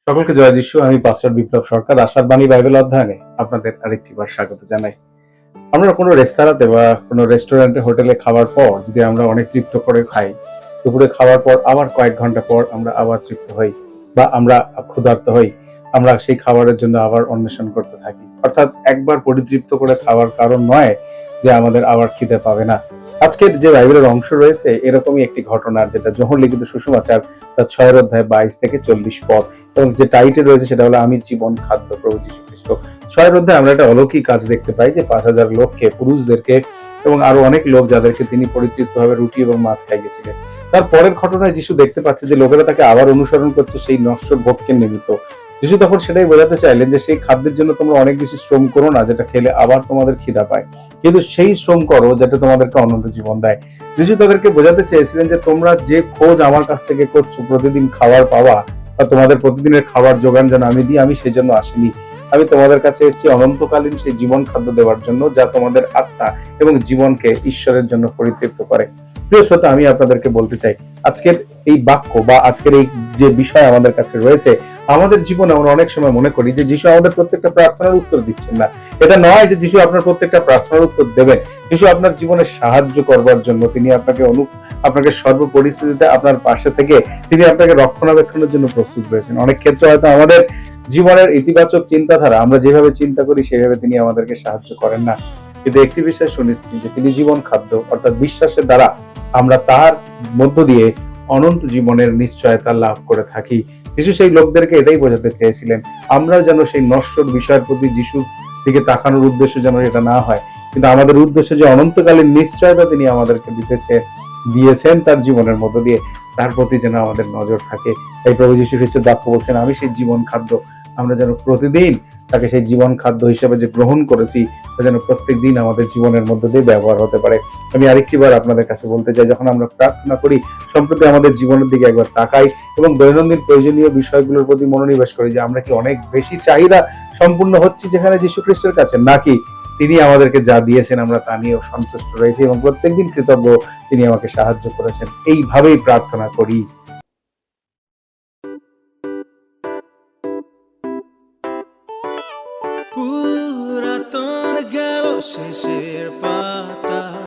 সকলকে জয় যিশু। আমি পাস্টর বিপ্লব সরকার। আশার বাণী বাইবেল অধ্যয়নে আপনাদের আরেকটিবার স্বাগত জানাই। আমরা কোনো রেস্তোরাঁতে বা কোনো রেস্টুরেন্টে হোটেলে খাওয়ার পর যদি আমরা অনেক তৃপ্ত করে খাই, দুপুরে খাওয়ার পর আবার কয়েক ঘন্টা পর আমরা আবার তৃপ্ত হই বা আমরা ক্ষুধার্ত হই, আমরা সেই খাবারের জন্য আবার অন্বেষণ করতে থাকি। অর্থাৎ একবার পরিতৃপ্ত করে খাওয়ার কারণ নয় যে আমাদের আবার খিদে পাবে না। আজকের যে বাইবেলের অংশ রয়েছে এরকমই একটি ঘটনা, যেটা যোহন লিখিত সুসমাচার তার 6 অধ্যায় 22 থেকে 40 পদ, এবং যে টাইটেল রয়েছে সেটা হলো আমি জীবন খাদ্য প্রভু যীশু খ্রিস্ট। 6 অধ্যায়ে আমরা একটা অলৌকিক কাজ দেখতে পাই যে 5,000 লোককে, পুরুষদেরকে এবং আরো অনেক লোক যাদেরকে তিনি পরিতৃপ্তভাবে রুটি এবং মাছ খাইয়েছিলেন। তার পরের ঘটনায় যিশু দেখতে পাচ্ছে যে লোকেরা তাকে আবার অনুসরণ করছে সেই নশ্বর ভোগের নিমিত্ত। যিশু তখন সেটাই বোঝাতে চাইলেন যে সেই খাদ্যের জন্য তোমরা অনেক বেশি শ্রম করো না যেটা খেলে আবার তোমাদের খিদা পায়, কিন্তু সেই শ্রম করো যেটা তোমাদেরকে অনন্ত জীবন দেয়। যিশু তাদেরকে বোঝাতে চেয়েছিলেন যে তোমরা যে খোঁজ আমার কাছ থেকে করছো প্রতিদিন খাবার পাওয়া বা তোমাদের প্রতিদিনের খাবার যোগান যেন আমি দিই, আমি সেই জন্য আসিনি। আমি তোমাদের কাছে এসেছি অনন্তকালীন সেই জীবন খাদ্য দেওয়ার জন্য, যা তোমাদের আত্মা এবং জীবনকে ঈশ্বরের জন্য পরিতৃপ্ত করে। প্রিয় শ্রোতা, আমি আপনাদেরকে বলতে চাই, আজকের এই বাক্য বা আজকের এই যে বিষয় আমাদের কাছে রয়েছে, আমাদের জীবনে আমরা অনেক সময় মনে করি যে যিশু আমাদের প্রত্যেকটা প্রার্থনার উত্তর দিচ্ছেন না। এটা নয় যে যিশু আপনার প্রত্যেকটা প্রার্থনার উত্তর দেবেন। যিশু আপনার জীবনে সাহায্য করবার জন্য তিনি আপনাকে সর্ব পরিস্থিতিতে আপনার পাশে থেকে তিনি আপনাকে রক্ষণাবেক্ষণের জন্য প্রস্তুত রয়েছেন। অনেক ক্ষেত্রে হয়তো আমাদের জীবনের ইতিবাচক চিন্তাধারা, আমরা যেভাবে চিন্তা করি সেভাবে তিনি আমাদেরকে সাহায্য করেন না। কিন্তু একটি বিষয় সুনিশ্চিত যে তিনি জীবন খাদ্য, অর্থাৎ বিশ্বাসের দ্বারা আমরা তার মধ্য দিয়ে অনন্ত জীবনের নিশ্চয়তা লাভ করে থাকি। যিশু সেই লোকদেরকে এটাই বোঝাতে চেয়েছিলেন। আমরা যেন সেই নশ্বর বিষয়ের প্রতি যিশুর দিকে তাকানোর উদ্দেশ্য যেন এটা না হয়, কিন্তু আমাদের উদ্দেশ্য যে অনন্তকালীন নিশ্চয়তা তিনি আমাদেরকে দিয়েছেন তার জীবনের মধ্য দিয়ে, তার প্রতি যেন আমাদের নজর থাকে। তাই প্রভু যীশু খ্রিস্টের বাক্য বলছেন আমি সেই জীবন খাদ্য। আমরা যেন প্রতিদিন তাকে সেই জীবন খাদ্য হিসেবে যে গ্রহণ করেছি তা যেন প্রত্যেক দিন আমাদের জীবনের মধ্য দিয়ে ব্যবহার হতে পারে। আমি আরেকটি বার আপনাদের কাছে বলতে চাই, যখন আমরা প্রার্থনা করি সম্প্রতি আমাদের জীবনের দিকে একবার তাকাই এবং দৈনন্দিন প্রয়োজনীয় বিষয়গুলোর প্রতি মনোনিবেশ করি যে আমরা কি অনেক বেশি চাহিদা সম্পূর্ণ হচ্ছি যেখানে যীশু খ্রিস্টের কাছে, নাকি তিনি আমাদেরকে যা দিয়েছেন আমরা তা নিয়েও সন্তুষ্ট রয়েছি এবং প্রত্যেকদিন কৃতজ্ঞ তিনি আমাকে সাহায্য করেছেন। এইভাবেই প্রার্থনা করি।